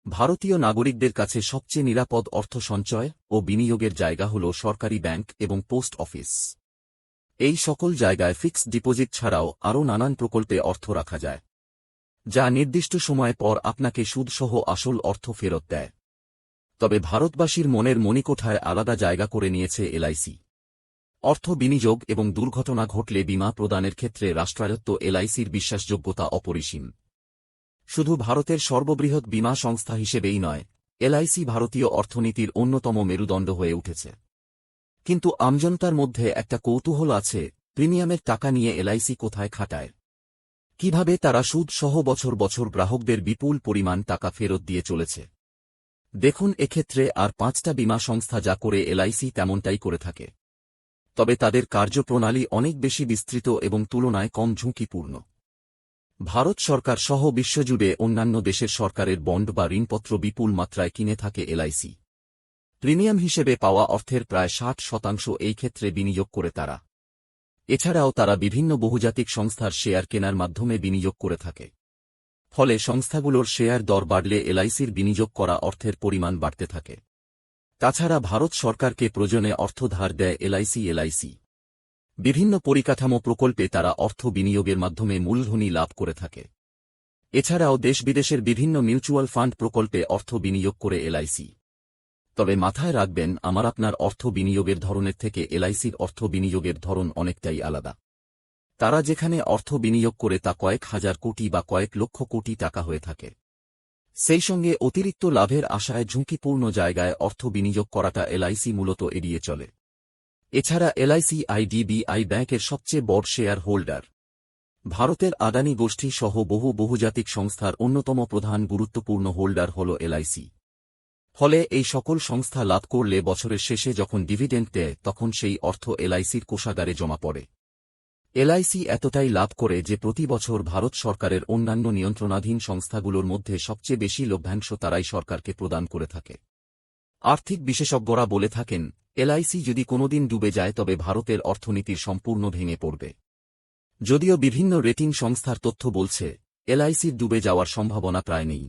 ভারতীয় নাগরিকদের কাছে সবচেয়ে নিরাপদ অর্থ সঞ্চয় ও বিনিয়োগের জায়গা হল সরকারি ব্যাংক এবং পোস্ট অফিস। এই সকল জায়গায় ফিক্সড ডিপোজিট ছাড়াও আরও নানান প্রকল্পে অর্থ রাখা যায়, যা নির্দিষ্ট সময় পর আপনাকে সুদসহ আসল অর্থ ফেরত দেয়। তবে ভারতবাসীর মনের মণিকোঠায় আলাদা জায়গা করে নিয়েছে এলআইসি। অর্থ বিনিয়োগ এবং দুর্ঘটনা ঘটলে বীমা প্রদানের ক্ষেত্রে রাষ্ট্রায়ত্ত এলআইসির বিশ্বাসযোগ্যতা অপরিসীম। শুধু ভারতের সর্ববৃহৎ বীমা সংস্থা হিসেবেই নয়, এলআইসি ভারতীয় অর্থনীতির অন্যতম মেরুদণ্ড হয়ে উঠেছে। কিন্তু আমজনতার মধ্যে একটা কৌতূহল আছে, প্রিমিয়ামের টাকা নিয়ে এলআইসি কোথায় খাটায়, কিভাবে তারা সুদ সহ বছর বছর গ্রাহকদের বিপুল পরিমাণ টাকা ফেরত দিয়ে চলেছে। দেখুন, এক্ষেত্রে আর 5টা বীমা সংস্থা যা করে এলআইসি তেমনটাই করে থাকে, তবে তাদের কার্যপ্রণালী অনেক বেশি বিস্তৃত এবং তুলনায় কম ঝুঁকিপূর্ণ। ভারত সরকার সহ বিশ্বজুড়ে অন্যান্য দেশের সরকারের বন্ড বা ঋণপত্র বিপুল মাত্রায় কিনে থাকে এলআইসি। প্রিমিয়াম হিসেবে পাওয়া অর্থের প্রায় 60% এই ক্ষেত্রে বিনিয়োগ করে তারা। এছাড়াও তারা বিভিন্ন বহুজাতিক সংস্থার শেয়ার কেনার মাধ্যমে বিনিয়োগ করে থাকে। ফলে সংস্থাগুলোর শেয়ার দর বাড়লে এলআইসির বিনিয়োগ করা অর্থের পরিমাণ বাড়তে থাকে। তাছাড়া ভারত সরকারকে প্রয়োজনে অর্থ ধার দেয় এলআইসি। বিভিন্ন পরিকাঠামো প্রকল্পে তারা অর্থ বিনিয়োগের মাধ্যমে মূলধনী লাভ করে থাকে। এছাড়াও দেশ বিদেশের বিভিন্ন মিউচুয়াল ফান্ড প্রকল্পে অর্থ বিনিয়োগ করে এলআইসি। তবে মাথায় রাখবেন, আপনার অর্থ বিনিয়োগের ধরনের থেকে এলআইসির অর্থ বিনিয়োগের ধরন অনেকটাই আলাদা। তারা যেখানে অর্থ বিনিয়োগ করে তা কয়েক হাজার কোটি বা কয়েক লক্ষ কোটি টাকা হয়ে থাকে। সেই সঙ্গে অতিরিক্ত লাভের আশায় ঝুঁকিপূর্ণ জায়গায় অর্থ বিনিয়োগ করাটা এলআইসি মূলত এড়িয়ে চলে। এছাড়া এলআইসি আইডিবিআই ব্যাংকের সবচেয়ে বড় শেয়ার হোল্ডার। ভারতের আদানি গোষ্ঠী সহ বহুজাতিক সংস্থার অন্যতম প্রধান গুরুত্বপূর্ণ হোল্ডার হল এলআইসি। ফলে এই সকল সংস্থা লাভ করলে বছরের শেষে যখন ডিভিডেন্ড দেয়, তখন সেই অর্থ এলআইসির কোষাগারে জমা পড়ে। এলআইসি এতটাই লাভ করে যে প্রতি বছর ভারত সরকারের অন্যান্য নিয়ন্ত্রণাধীন সংস্থাগুলোর মধ্যে সবচেয়ে বেশি লভ্যাংশ তারাই সরকারকে প্রদান করে থাকে। আর্থিক বিশেষজ্ঞরা বলে থাকেন, এলআইসি যদি কোনোদিন ডুবে যায় তবে ভারতের অর্থনীতির সম্পূর্ণ ভেঙে পড়বে। যদিও বিভিন্ন রেটিং সংস্থার তথ্য বলছে, এলআইসির ডুবে যাওয়ার সম্ভাবনা প্রায় নেই।